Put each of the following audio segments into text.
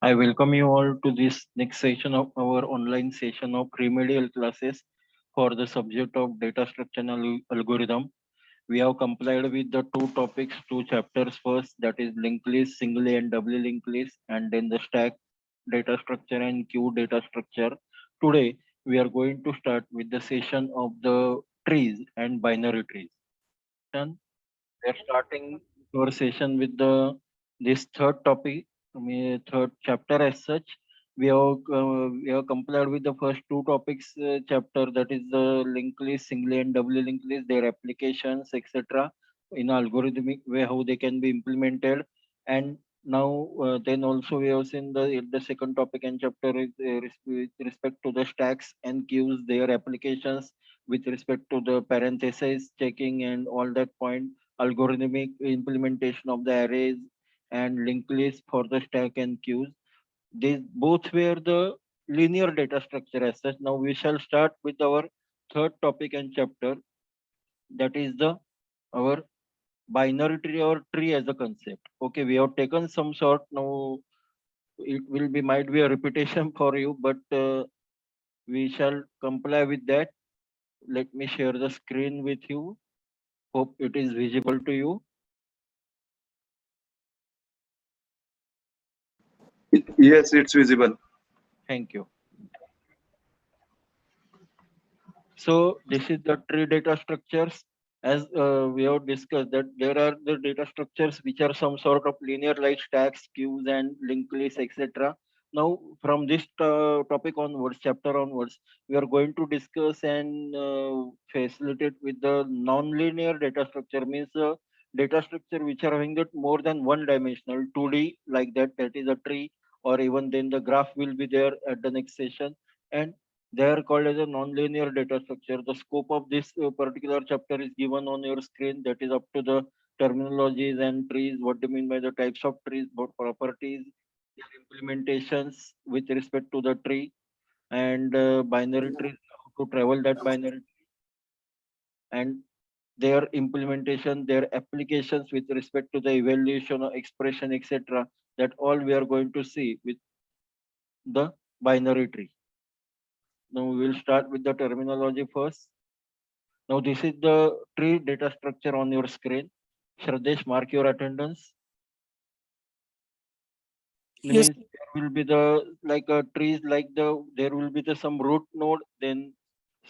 I welcome you all to this next session of our online session of remedial classes for the subject of data structure and algorithm. We have complied with the two topics, two chapters first, that is linked list, single and double linked list, and then the stack data structure and queue data structure. Today, we are going to start with the session of the trees and binary trees. Done? We are starting our session with the this third topic, third chapter as such. We have complied with the first two topics chapter, that is the linked list, single and double linked list, their applications, etc. In algorithmic way how they can be implemented, and now then also we have seen the second topic and chapter is with respect to the stacks and queues, their applications with respect to the parenthesis checking and all that point, algorithmic implementation of the arrays and linked list for the stack and queues. These both were the linear data structure as such. Now we shall start with our third topic and chapter, that is the our binary tree or tree as a concept. Okay, we have taken some sort now. It will be might be a repetition for you, but we shall comply with that. Let me share the screen with you. Hope it is visible to you. Yes, it's visible. Thank you. So this is the tree data structures. As we have discussed that there are the data structures which are some sort of linear like stacks, queues, and linked lists, etc. Now, from this topic onwards, chapter onwards, we are going to discuss and facilitate with the non-linear data structure. Means data structure which are having that more than one dimensional, 2D like that. That is a tree, or even then the graph will be there at the next session, and they are called as a non-linear data structure. The scope of this particular chapter is given on your screen. That is up to the terminologies and trees. What do you mean by the types of trees, what properties, their implementations with respect to the tree, and binary trees, how to travel that binary tree, and their implementation, their applications with respect to the evaluation or expression, etc. That all we are going to see with the binary tree. Now we will start with the terminology first. Now this is the tree data structure on your screen. Shradesh, mark your attendance. It Yes, means there will be the like trees like there will be the some root node, then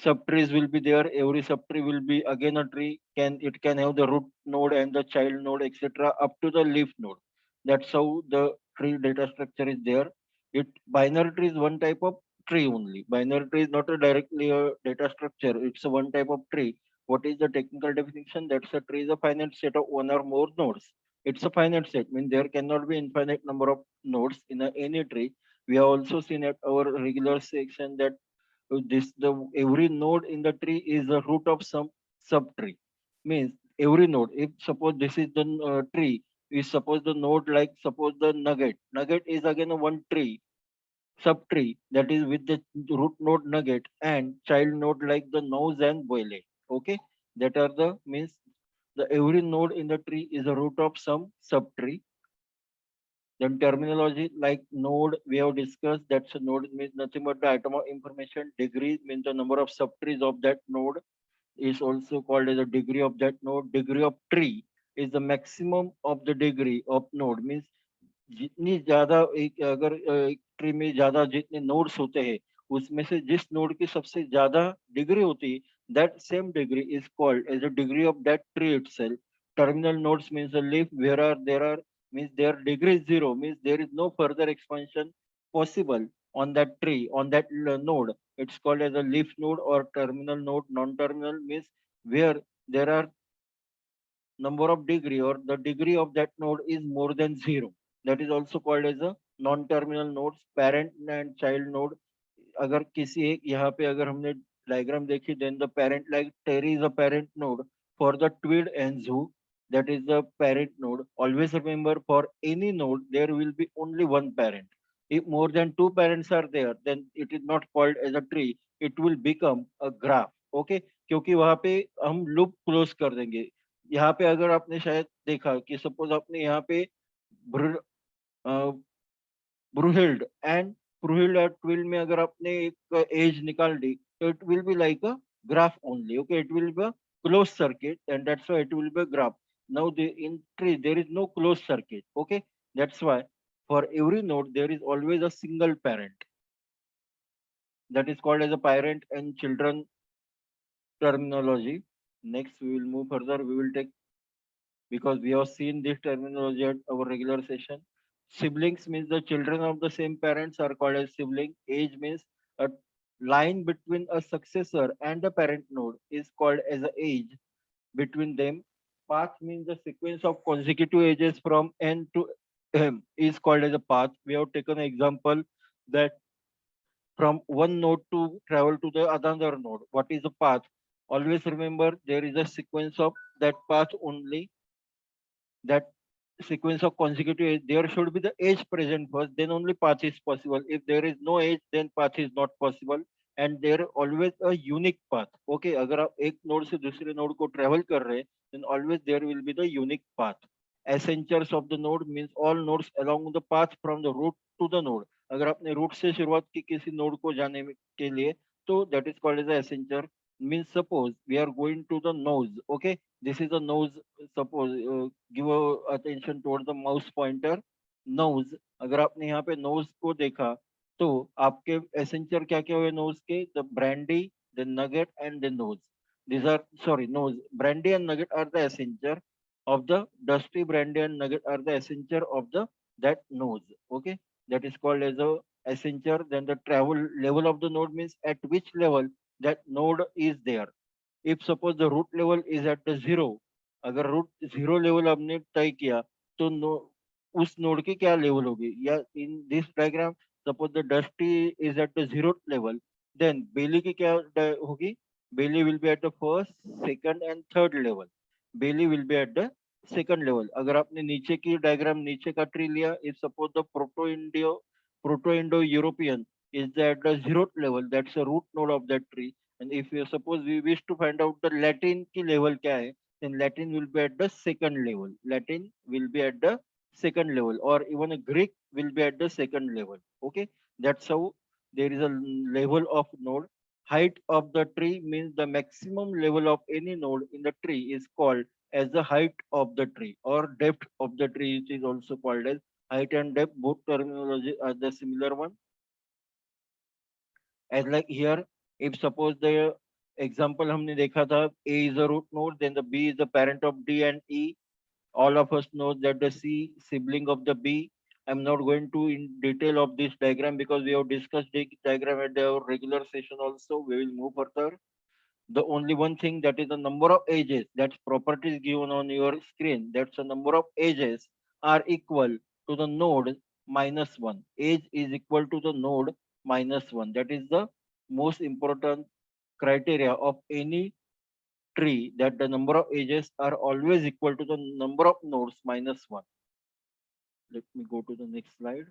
subtrees will be there. Every subtree will be again a tree. It can have the root node and the child node, etc. up to the leaf node. That's how the tree data structure is there. It binary tree is one type of tree only. Binary tree is not a directly a data structure. It's a one type of tree. What is the technical definition? That's a tree is a finite set of one or more nodes. It's a finite set. Means there cannot be infinite number of nodes in any tree. We have also seen at our regular section that this the every node in the tree is a root of some subtree. Means every node, if suppose this is the tree, we suppose the node like suppose the nugget is again a one tree, subtree, that is with the root node nugget and child node like the nose and boiling. Okay, that are the means the every node in the tree is a root of some subtree. Then terminology like node we have discussed. That's a node means nothing but the item of information. Degree means the number of subtrees of that node is also called as a degree of that node. Degree of tree is the maximum of the degree of node. Means जितनी ज्यादा एक अगर एक tree में ज्यादा जितने nodes होते हैं उसमें से जिस नोड की सबसे ज्यादा डिग्री होती है, that same degree is called as a degree of that tree itself. Terminal nodes means a leaf where are there are means their degree is zero, means there is no further expansion possible on that tree on that node. It's called as a leaf node or terminal node. Non-terminal means where there are number of degree or the degree of that node is more than zero. That is also called as a non-terminal nodes. Parent and child node, अगर किसी एक यहाँ पे अगर हमने diagram देखी, then the parent like Terry is a parent node for the Tweed and Zoo, that is the parent node. Always remember, for any node there will be only one parent. If more than two parents are there, then it is not called as a tree, it will become a graph. Okay, क्योंकि वहां पे हम loop close कर देंगे. यहाँ पे अगर आपने शायद देखा कि सपोज आपने यहाँ पे ब्रूहिल्ड एंड ब्रूहिल्ड एट ट्विल में अगर आपने एक एज निकाल दी तो it will be like a graph only. Okay, it will be a closed circuit, and that's why it will be a graph. Now, in tree there is no closed circuit. Okay, that's why for every node there is always a single parent. That is called as a parent and children terminology. Next, we will move further. We will take, because we have seen this terminology at our regular session. Siblings means the children of the same parents are called as sibling. Age means a line between a successor and a parent node is called as a age between them. Path means the sequence of consecutive edges from n to m is called as a path. We have taken an example that from one node to travel to the another node. What is the path? Always remember there is a sequence of that path only. That sequence of consecutive edge, there should be the edge present first, then only path is possible. If there is no edge, then path is not possible. And there always a unique path. Okay, अगर आप एक node से दूसरे node को travel कर रहे हैं, then always there will be the unique path. Essentials of the node means all nodes along the path from the root to the node. अगर आपने रूट से शुरुआत की किसी नोड को जाने के लिए, तो that is called as a essential. Means suppose we are going to the nose. Okay, this is a nose. Suppose give attention towards the mouse pointer. Nose, अगर आपने यहाँ पे nose को देखा तो आपके एसेंचर क्या क्या हुए nose के? The brandy, the nugget and the nose. These are, sorry, nose, brandy and nugget are the essencer of the dusty. Brandy and nugget are the essencer of the that nose. Okay, that is called as a essencer. Then the travel level of the node means at which level that node is there. If suppose the root level is at the zero, अगर root zero level हमने तय किया तो उस node की क्या level होगी? या in this diagram suppose the Dusty is at the zero level, then Bailey की क्या होगी? Bailey will be at the first, second and third level. Bailey will be at the second level. अगर आपने नीचे की diagram, नीचे का tree लिया, if suppose the proto Indo European is at the zeroth level, that's a root node of that tree. And if you suppose we wish to find out the Latin की level क्या है, then Latin will be at the second level. Latin will be at the second level, or even a Greek will be at the second level. Okay, that's how there is a level of node. Height of the tree means the maximum level of any node in the tree is called as the height of the tree, or depth of the tree, which is also called as height and depth. Both terminology are the similar one. As like here, if suppose the example हमने देखा था, A is a root node, then the B is the parent of D and E. All of us know that the C sibling of the B. I'm not going to in detail of this diagram because we have discussed the diagram at our regular session also. We will move further. The only one thing, that is the number of edges, that's properties given on your screen. That's the number of edges are equal to the node minus 1. Edge is equal to the node minus 1. That is the most important criteria of any tree, that the number of edges are always equal to the number of nodes minus 1. Let me go to the next slide.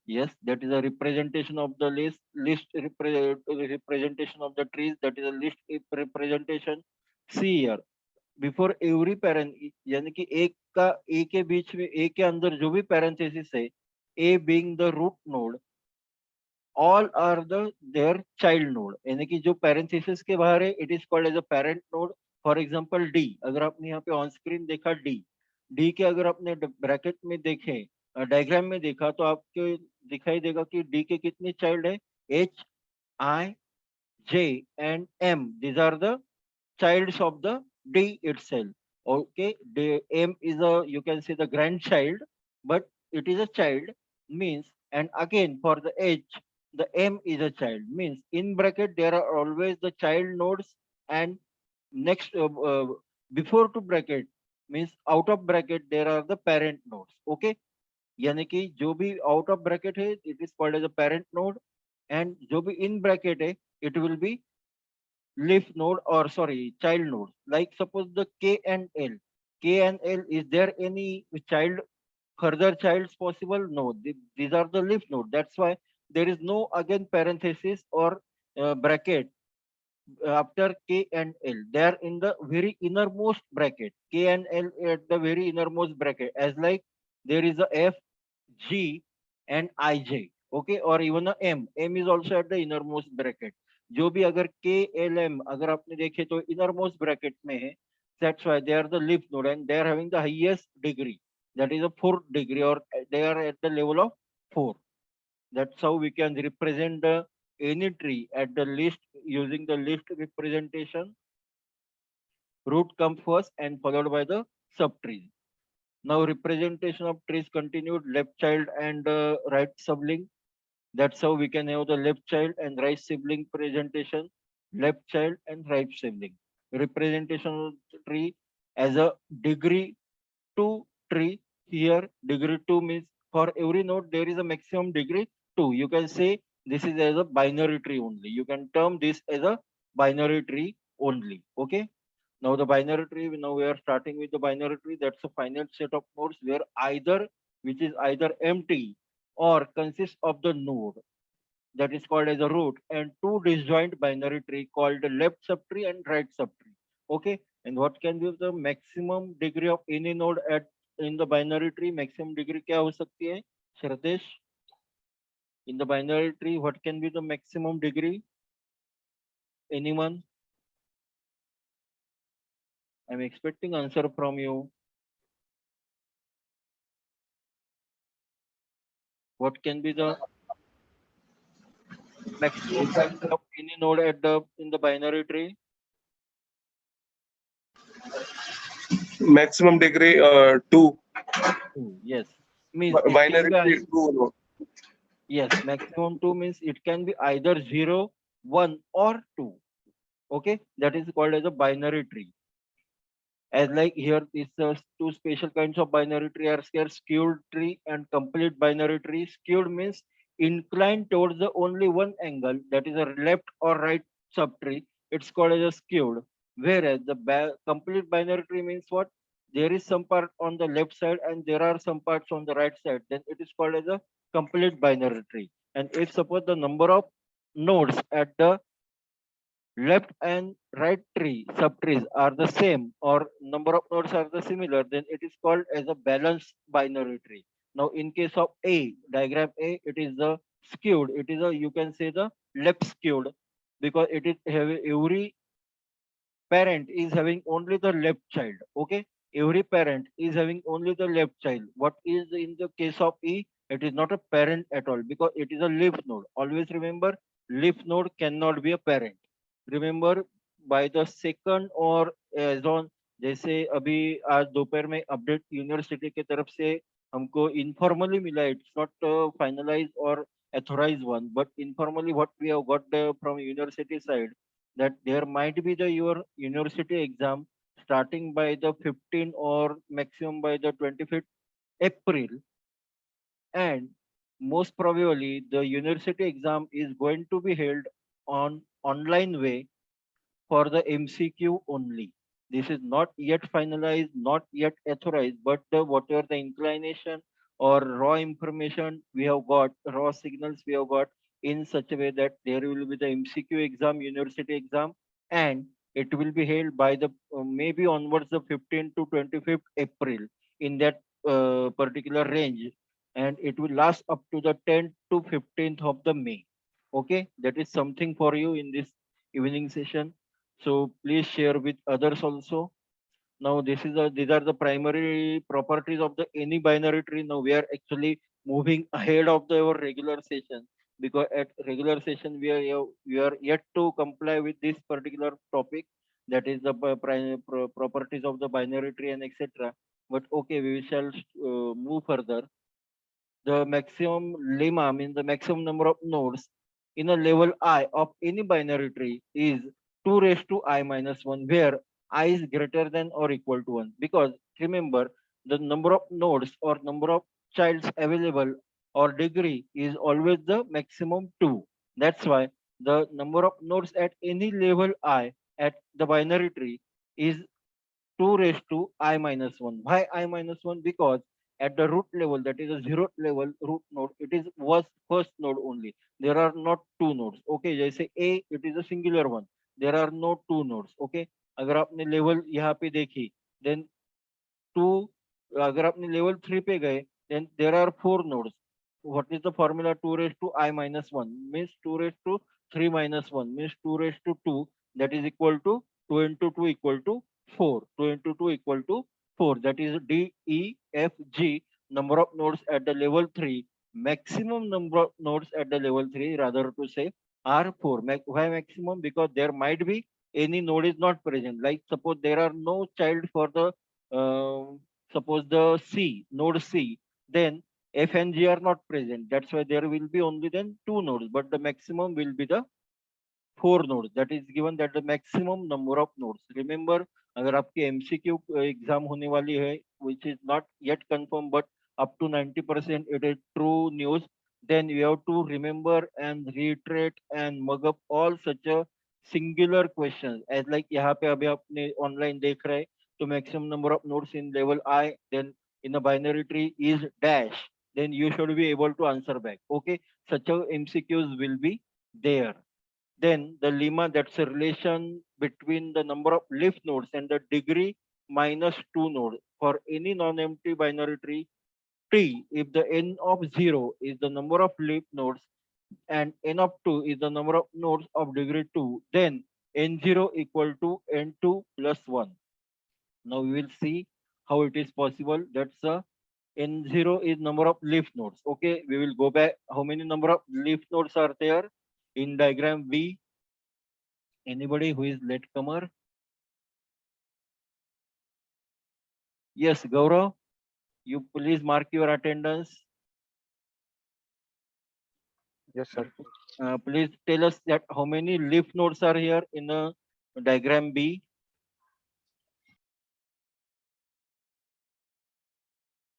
Yes, that is a representation of the representation of the trees. That is a list representation. See here, before every parent, यानी कि एक का ए के बीच में, ए के अंदर जो भी पैरेंथेसिस है, A being the root node, all are the their child node. यानी कि जो पैरेंथेसिस के बाहर है, it is called as a parent node. For example D, अगर आपने यहाँ पे ऑन स्क्रीन देखा डी, डी के अगर आपने ब्रैकेट में देखे, डायग्राम में देखा, तो आपको दिखाई देगा कि डी के कितने चाइल्ड है? H, I, J and M. These are the childs of the D itself. Okay, the M is a, you can say, the grandchild, but it is a child means. And again for the H, the M is a child means. In bracket there are always the child nodes, and next before to bracket means out of bracket there are the parent nodes. Okay, यानी कि जो भी out of bracket है, it is called as a parent node, and जो भी in bracket है, it will be leaf node, or sorry, child node. Like suppose the K and L. K and L, is there any child, further childs possible? No, these are the leaf node. That's why there is no again parenthesis or bracket after K and L. They are in the very innermost bracket. K and L at the very innermost bracket. As like there is a F, G. and ij, okay, or even a m is also at the innermost bracket. जो भी अगर k l m अगर आपने देखे तो innermost bracket में है, that's why they are the leaf node and they are having the highest degree, that is a 4th degree, or they are at the level of 4. That's how we can represent the any tree at the list using the list representation. Root comes first and followed by the subtree. Now representation of trees continued, left child and right sibling. That's how we can have the left child and right sibling presentation, left child and right sibling. Representation of the tree as a degree 2 tree. Here degree 2 means for every node there is a maximum degree 2. You can say this is as a binary tree only. You can term this as a binary tree only. Okay. Now the binary tree, now we are starting with the binary tree. That's a finite set of nodes where either, which is either empty or consists of the node that is called as a root, and two disjoint binary tree called the left subtree and right subtree. Okay. And what can be the maximum degree of any node at in the binary tree? Maximum degree क्या हो सकती है, Shradesh? In the binary tree, what can be the maximum degree? Anyone? I'm expecting answer from you. What can be the maximum degree of any node at the in the binary tree? Maximum degree 2. Two. Yes. Means it can Binary be tree 2. No. yes, maximum 2 means it can be either 0, 1 or 2. Okay, that is called as a binary tree. As like here is two special kinds of binary tree are here, skewed tree and complete binary tree. Skewed means inclined towards the only one angle, that is a left or right subtree. It's called as a skewed. Whereas the complete binary tree means what? There is some part on the left side and there are some parts on the right side. Then it is called as a complete binary tree. And if suppose the number of nodes at the left and right tree subtrees are the same or number of nodes are the similar, then it is called as a balanced binary tree. Now in case of a diagram a, it is the skewed, it is a, you can say the left skewed, because it is every parent is having only the left child. Okay, every parent is having only the left child. What is in the case of e, it is not a parent at all because it is a leaf node. Always remember, leaf node cannot be a parent. Remember, by the second और as on, जैसे अभी आज दोपहर में update university की तरफ से हमको इनफॉर्मली मिला, इट्स नॉट फाइनलाइज और authorized one, but informally what we have got from university side, that there might be the your university exam starting by the 15 or maximum by the 25th April, and most probably the university exam is going to be held on online way for the MCQ only. This is not yet finalized, not yet authorized, but the whatever the inclination or raw information we have got, raw signals we have got in such a way that there will be the MCQ exam, university exam, and it will be held by the maybe onwards the 15th to 25th April in that particular range, and it will last up to the 10th to 15th of the May. Okay, that is something for you in this evening session. So please share with others also. Now this is these are the primary properties of the any binary tree. Now we are actually moving ahead of our regular session, because at regular session we are yet to comply with this particular topic, that is the properties of the binary tree and etc. But okay, we shall move further. The maximum lemma means the maximum number of nodes in a level I of any binary tree is 2 raised to I minus 1, where I is greater than or equal to 1. Because remember, the number of nodes or number of childs available or degree is always the maximum 2. That's why the number of nodes at any level I at the binary tree is 2 raised to I minus 1. Why I minus 1? Because at the root level, that is a zero level root node, it is was first node only. There are not two nodes. Okay, जैसे A, it is a singular one. There are no two nodes. Okay, अगर आपने level यहाँ पे देखी, then 2, अगर आपने level 3 पे गए, then there are 4 nodes. what is the formula? 2 raised to I minus 1 means 2 raised to 3 minus 1 means 2 raised to 2, that is equal to 2 into 2 equal to 4. 2 into 2 equal to 4. That is D, E, F, G, number of nodes at the level 3. Maximum number of nodes at the level 3, rather to say, are 4. Why maximum? Because there might be any node is not present. Like suppose there are no child for the, suppose the C, node C, then F and G are not present. That's why there will be only then 2 nodes, but the maximum will be the 4 nodes. That is given that the maximum number of nodes. Remember, अगर आपकी MCQ exam होने वाली है, which is not yet confirmed, but up to 90% it is true news, then you have to remember and reiterate and mug up all such a singular questions. As like यहाँ पे अभी आपने online देख रहे हैं, तो maximum number of nodes in level I, then in a binary tree is dash, then you should be able to answer back. Okay, such a MCQs will be there. Then the lemma, that's a relation between the number of leaf nodes and the degree minus 2 node for any non-empty binary tree T. If the n of 0 is the number of leaf nodes and n of 2 is the number of nodes of degree 2, then n0 equal to n2 plus 1. Now we will see how it is possible. That's a n0 is number of leaf nodes. Okay, we will go back. How many number of leaf nodes are there in diagram B? Anybody who is latecomer? Yes, Gaurav, you please mark your attendance. Yes, sir. Please tell us that how many leaf nodes are here in the diagram B.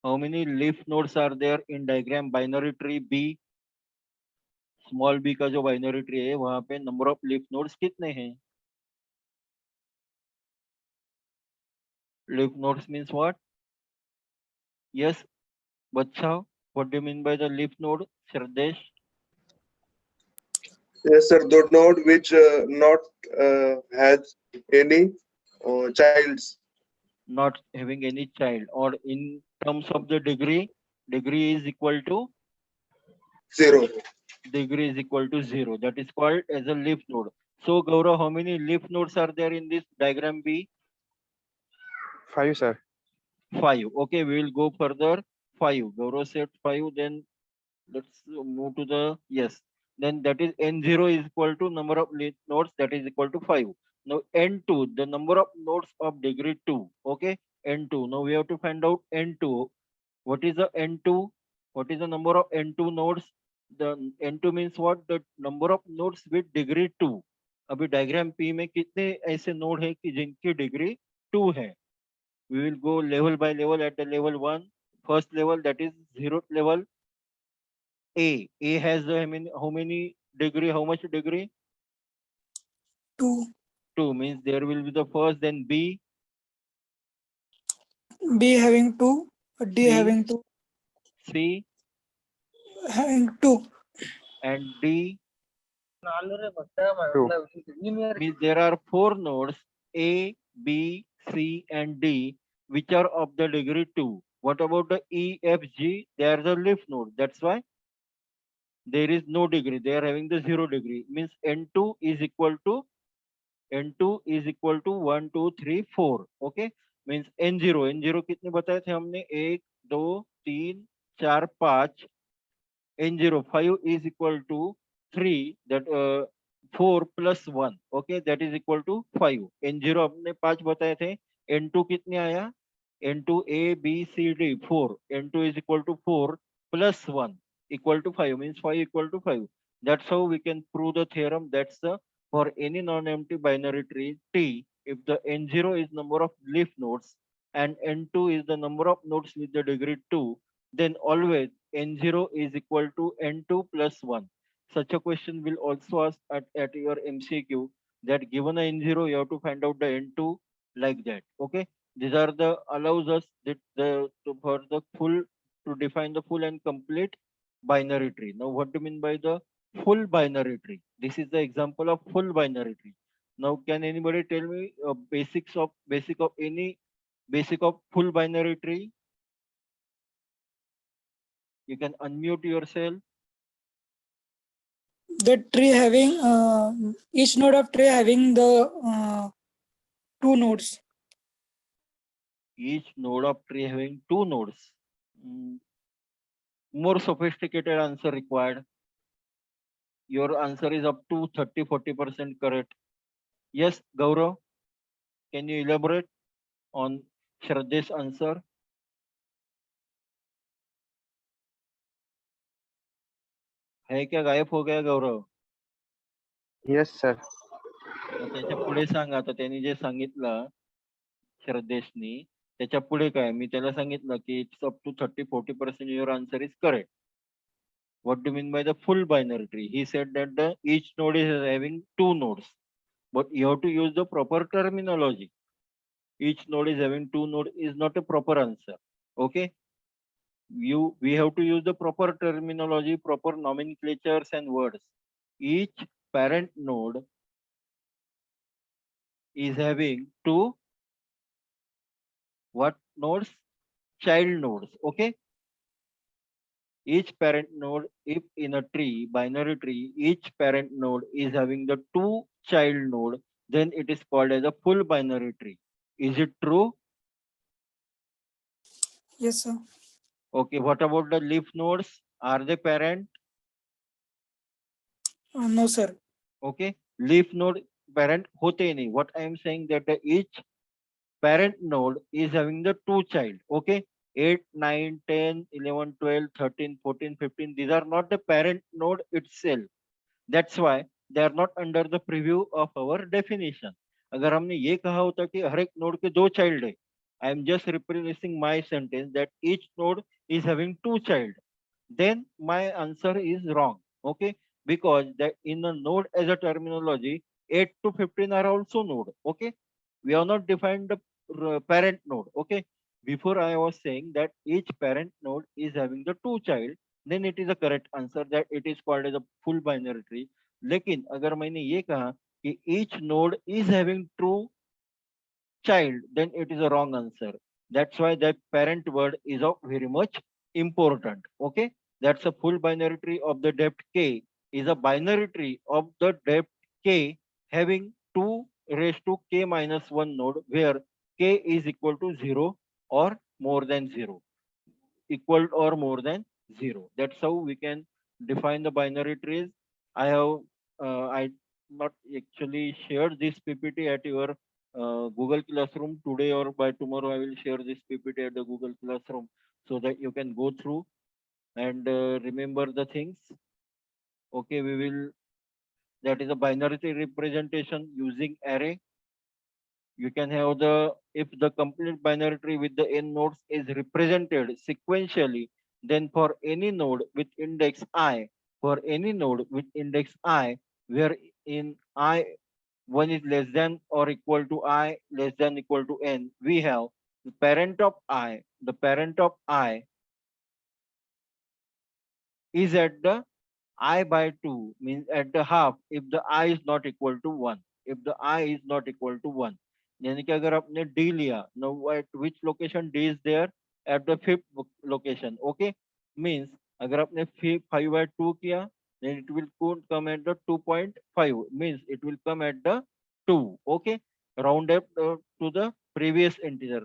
How many leaf nodes are there in diagram binary tree B? Small b का जो binary tree है वहां पे number of leaf nodes कितने हैं? Leaf nodes means what? Yes, बच्चा, what do you mean by the leaf node? Shardesh? Yes, sir. The node which not has any childs. Not having any child, or in terms of the degree, degree is equal to 0. 0. That is called as a leaf node. So Gaurav, how many leaf nodes are there in this diagram B? 5, sir. 5. Okay, we will go further. 5. Gaurav said 5. Then let's move to the, yes. Then that is n0 is equal to number of leaf nodes, that is equal to 5. Now n2, the number of nodes of degree 2. Okay, n2. Now we have to find out n2. What is the n2? What is the number of n2 nodes? The n2 means what? The number of nodes with degree 2. अभी diagram P में कितने ऐसे node है कि जिनकी degree 2 है? We will go level by level. At the level 1, first level, that is 0th level, A. A has how many degree? How much degree? 2. 2 means there will be the first, then B, B having 2. D C. having 2. C, Having 2. and D. 2. Means there are 4 nodes A, B, C, and D, which are of the degree 2. What about the E, F, G? They are the leaf node. That's why there is no degree. They are having the 0 degree. Means N2 is equal to 1, 2, 3, 4. Okay. Means N0. N0 कितने बताए थे हमने? 1, 2, 3, 4, 5. N0 5 is equal to 3. That 4 plus 1. Okay, that is equal to 5. N0 हमने 5 बताए थे. N2 कितने आया? N2 A, B, C, D 4. N2 is equal to 4 plus 1 equal to 5. Means 5 equal to 5. That's how we can prove the theorem. That's the for any non-empty binary tree T, if the N0 is number of leaf nodes and N2 is the number of nodes with the degree 2, then always N0 is equal to N2 plus 1. Such a question will also ask at your MCQ, that given a N0, you have to find out the N2 like that. Okay. These are the allows us that for the full, to define the full and complete binary tree. Now, what do you mean by the full binary tree? This is the example of full binary tree. Now, can anybody tell me basic of any basic of full binary tree? You can unmute yourself. The tree having each node of tree having the two nodes. Each node of tree having two nodes. More sophisticated answer required. Your answer is up to 30-40% correct. Yes, Gaurav, can you elaborate on Shraddha's answer? है क्या, गायब हो गया गौरव? Yes, sir. मग त्याच्या पुढे सांग. आता त्यांनी जे सांगितलं श्रद्धेशनी, त्याच्या पुढे काय? मी त्याला सांगितलं की it's up to 30-40% your answer is correct. What do you mean by the full binary tree? He said that each node is having two nodes, but you have to use the proper terminology. Each node is having two nodes is not a proper answer. Okay, we have to use the proper terminology, proper nomenclatures and words. Each parent node is having two what nodes? Child nodes. Okay, each parent node, if in a tree, binary tree, each parent node is having the two child node, then it is called as a full binary tree. Is it true? Yes, sir. Okay, what about the leaf nodes? Are they parent? No, sir. Okay, leaf node parent hote nahi. What I am saying that each parent node is having the two child. Okay, 8, 9, 10, 11, 12, 13, 14, 15. These are not the parent node itself. That's why they are not under the preview of our definition. अगर हमने ये कहा होता कि हर एक node के दो child है, I am just replacing my sentence that each node is having two child, then my answer is wrong. Okay, because that in a node as a terminology, 8 to 15 are also node. Okay, we have not defined the parent node. Okay, before I was saying that each parent node is having the two child, then it is a correct answer that it is called as a full binary tree. लेकिन अगर मैंने ये कहा कि each node is having true child, then it is a wrong answer. That's why that parent word is of very much important. Okay, that's a full binary tree of the depth k is a binary tree of the depth k having 2 raised to k minus 1 node where k is equal to 0 or more than 0, equal or more than 0. That's how we can define the binary trees. I not actually shared this PPT at your Google Classroom today, or by tomorrow I will share this PPT at the Google Classroom so that you can go through and remember the things. Okay, that is a binary tree representation using array. You can have if the complete binary tree with the n nodes is represented sequentially, then for any node with index I, where in I 1 is less than or equal to I less than equal to n, we have the parent of I is at the I by 2, means at the half if the I is not equal to 1. If the I is not equal to 1. यानी कि अगर आपने D लिया, now at which location D is there? At the fifth location. Okay, means अगर आपने 5 by 2 किया, then it will come at the 2.5, means it will come at the 2. Okay, rounded up to the previous integer.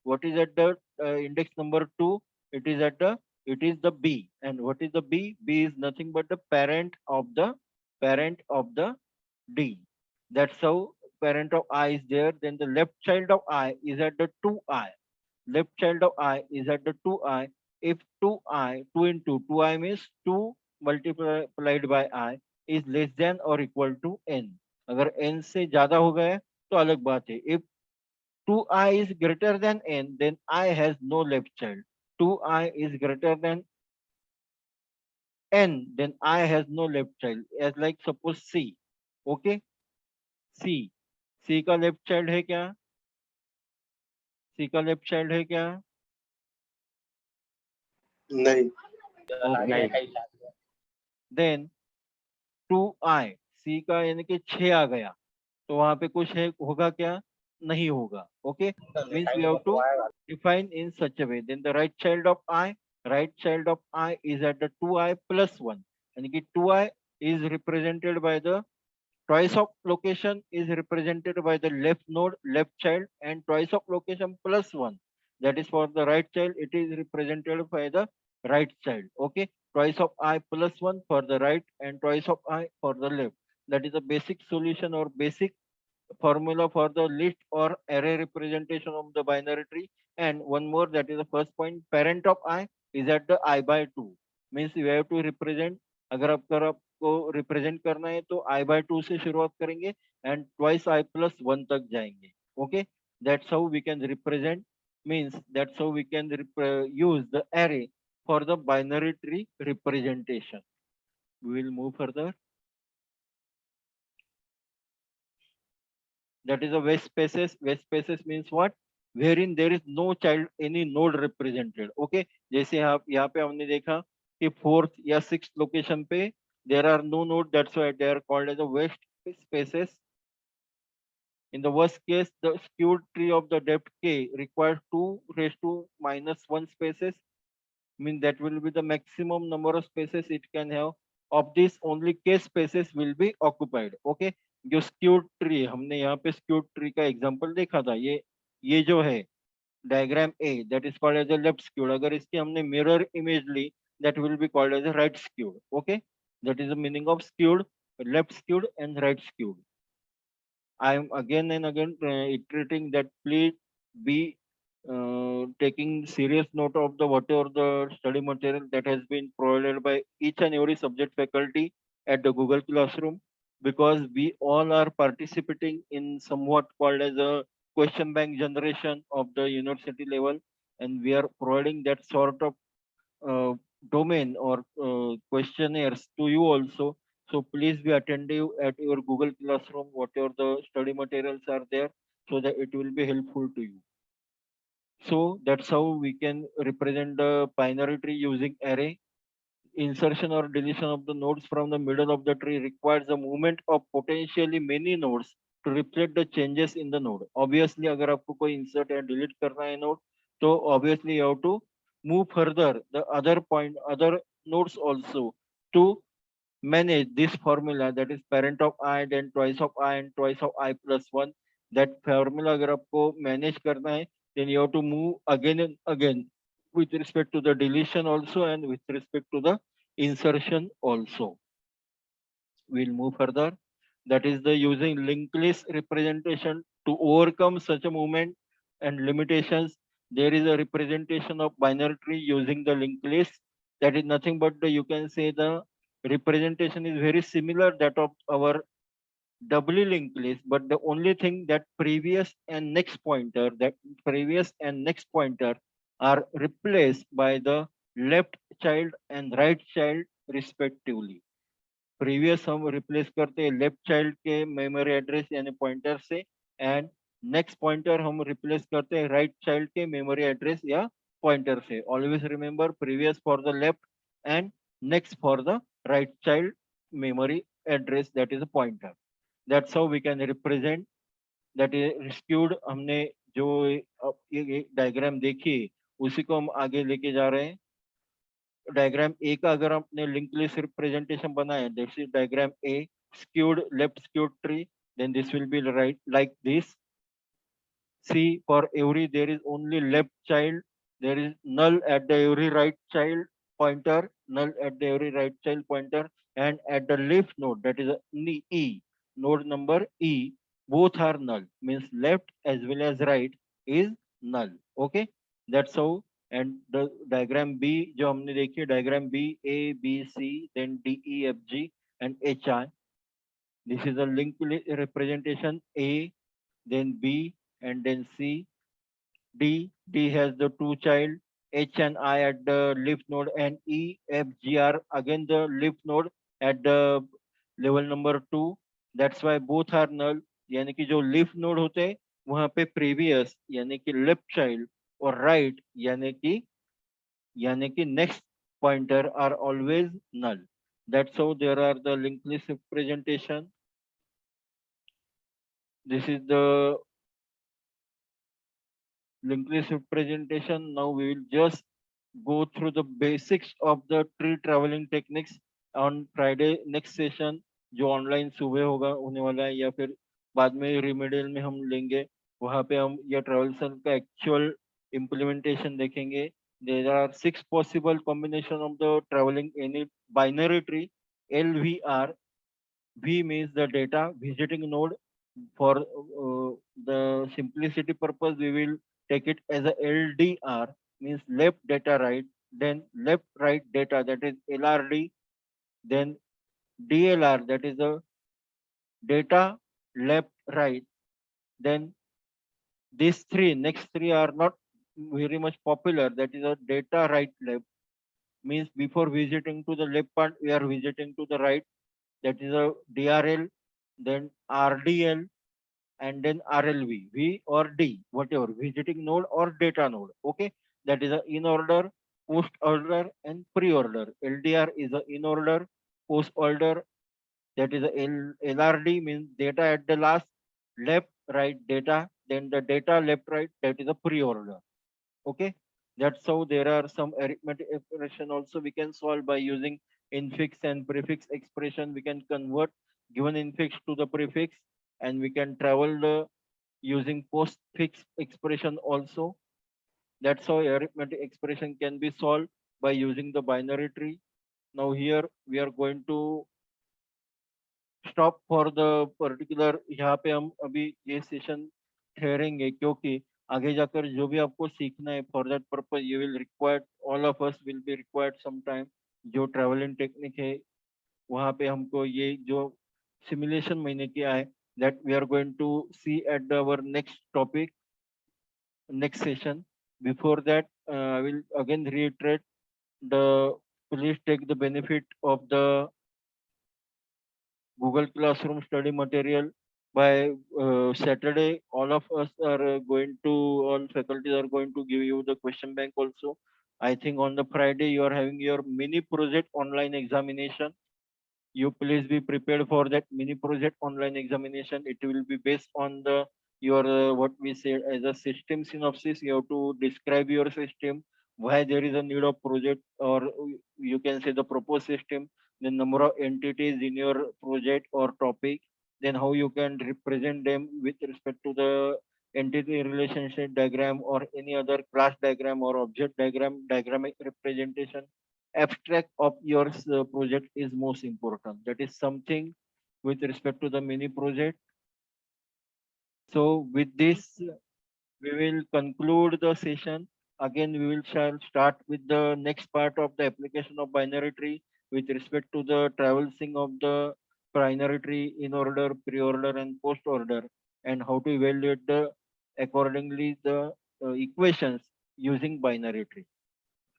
What is at the index number 2? It is the B. And what is the B? B is nothing but the parent of the D. That's how parent of I is there. Then the left child of I is at the 2i. If 2i, 2 into 2i means 2 multiplied by I is less than or equal to n. अगर n से ज्यादा हो गया तो अलग बात है. If 2i is greater than n, then I has no left child. 2i is greater than n, then I has no left child. As like suppose C. Okay, C का लेफ्ट चाइल्ड है क्या? C का left child है क्या? नहीं. Okay. Then 2i, C का यानी कि 6 आ गया, तो वहां पे कुछ है होगा क्या? नहीं होगा. Okay, means we have to define in such a way. Then the right child of I is at the 2i plus 1, and 2i is represented by the twice of location is represented by the left node, left child, and twice of location plus 1. That is for the right child, it is represented by the right child. Okay, twice of I plus 1 for the right and twice of I for the left. That is the basic solution or basic formula for the list or array representation of the binary tree. And one more, that is the first point, parent of I is at the I by 2. Means we have to represent, अगर आपको represent करना है तो I by 2 से शुरुआत करेंगे and twice I plus 1 तक जाएंगे. Okay, that's how we can represent, means that's how we can use the array for the binary tree representation. We will move further. That is a West spaces. West spaces means what? Wherein there is no child, any node represented. Okay, जैसे आप यहाँ पे हमने देखा कि fourth या sixth location पे there are no node, that's why they are called as a West spaces. In the worst case, the skewed tree of the depth k requires 2 raised to minus 1 spaces. Mean that will be the maximum number of spaces it can have. Of this, only k spaces will be occupied. Okay, जो skewed tree, हमने यहाँ पे skewed tree का example देखा था, ये जो है diagram A, that is called as a left skewed. अगर इसकी हमने mirror image Lee, that will be called as a right skewed. Okay, that is the meaning of skewed, left skewed and right skewed. I am again and again iterating that please be taking serious note of the whatever the study material that has been provided by each and every subject faculty at the Google Classroom, because we all are participating in somewhat called as a question bank generation of the university level, and we are providing that sort of domain or questionnaires to you also. So please be attentive at your Google Classroom, whatever the study materials are there, so that it will be helpful to you. So that's how we can represent the binary tree using array. Insertion or deletion of the nodes from the middle of the tree requires the movement of potentially many nodes to reflect the changes in the node. Obviously, अगर आपको कोई insert या delete करना है node, तो obviously you have to move further the other nodes also to manage this formula, that is parent of I, then twice of I and twice of I plus 1. That formula अगर आपको manage करना है, then you have to move again and again with respect to the deletion also and with respect to the insertion also. We'll move further. That is the using linked list representation to overcome such a movement and limitations. There is a representation of binary tree using the linked list. That is nothing but you can say the representation is very similar that of our doubly linked list, but the only thing that previous and next pointer are replaced by the left child and right child respectively. Previous हम replace करते हैं left child के memory address यानी pointer से, and next pointer हम replace करते हैं right child के memory address या pointer से. Always remember previous for the left and next for the right child memory address, that is a pointer. That's how we can represent that is skewed. हमने जो ये diagram देखी उसी को हम आगे लेके जा रहे हैं. डायग्राम ए का अगर आपने लिंक लिस्ट रिप्रेजेंटेशन बनाया, this is diagram A, skewed left skewed tree, then this will be right like this. See, for every there is only left child, there is null at the every right child pointer, null at the every right child pointer, and at the left node, that is E, node number E, both are null, means left as well as right is null. Okay, that's how. And the diagram B जो हमने देखी, diagram B, A, B, C, then D, E, F, G, and H, I. This is a linked representation. A, then B, and then C. D has the two child, H and I at the leaf node, and E, F, G are again the leaf node at the level number 2. That's why both are null. यानी कि जो leaf node होते हैं वहां पे previous यानी कि left child और right यानी कि next pointer are always null. That's how there are the linked list representation. This is the linked list representation. Now we will just go through the basics of the tree traveling techniques on Friday next session, जो online सुबह होगा होने वाला है, या फिर बाद में रिमेडियल में हम लेंगे, वहाँ पे हम ये ट्रेवल्सन का एक्चुअल इम्प्लीमेंटेशन देखेंगे. There are 6 possible combination of the traveling any binary tree. LVR, V means the data visiting node. For the simplicity purpose, we will take it as a LDR, means left data right, then left right data, that is LRD, then DLR, that is the data left right. Then these next three are not very much popular, that is a data right left, means before visiting to the left part we are visiting to the right, that is a DRL, then RDL, and then RLV, V or D, whatever, visiting node or data node. Okay, that is a in order, post order, and pre order. LDR is a in order, post order, that is a LRD, means data at the last, left right data, then the data left right, that is a pre order. Okay, that's how there are some arithmetic expression also we can solve by using infix and prefix expression. We can convert given infix to the prefix, and we can travel the using postfix expression also. That's how arithmetic expression can be solved by using the binary tree. Now here we are going to stop for the particular, यहाँ पे हम अभी ये session ठहरेंगे, क्योंकि आगे जाकर जो भी आपको सीखना है, for that purpose you will required, all of us will be required some time. जो ट्रैवलिंग टेक्निक है वहाँ पे हमको ये जो सिमुलेशन मैंने किया है, that we are going to see at our next topic, next session. Before that, I will again reiterate the, please take the benefit of the Google Classroom study material. By Saturday, all of us are going to, all faculties are going to give you the question bank also. I think on the Friday you are having your mini project online examination. You please be prepared for that mini project online examination. It will be based on the your what we say as a system synopsis. You have to describe your system, why there is a need of project, or you can say the proposed system, the number of entities in your project or topic, then how you can represent them with respect to the entity relationship diagram or any other class diagram or object diagram, diagramic representation. Abstract of your project is most important. That is something with respect to the mini project. So with this, we will conclude the session. Again, we will shall start with the next part of the application of binary tree with respect to the traversing of the binary tree in order, pre-order, and post-order, and how to evaluate the accordingly the equations using binary tree.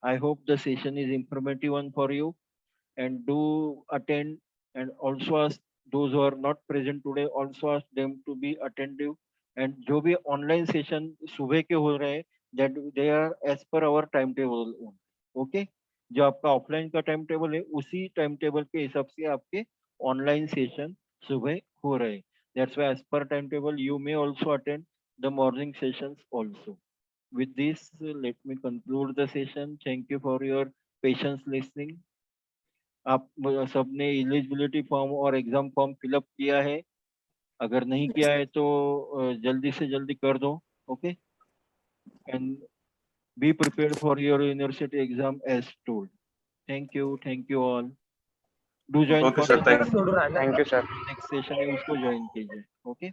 I hope the session is informative one for you, and do attend, and also ask those who are not present today, also ask them to be attentive. And जो भी online session सुबह के हो रहे हैं, that they are as per our timetable. Okay, जो आपका offline का timetable है उसी timetable के हिसाब से आपके online session सुबह हो रहे हैं. That's why as per timetable you may also attend the morning sessions also. With this, let me conclude the session. Thank you for your patience listening. आप सबने एलिजिबिलिटी फॉर्म और एग्जाम फॉर्म फिलअप किया है? अगर नहीं किया है तो जल्दी से जल्दी कर दो. Okay, and be prepared for your university exam as told. Thank you all. Do join Okay, sir. Thank you. Thank you, sir. Next session है उसको ज्वाइन कीजिए. ओके.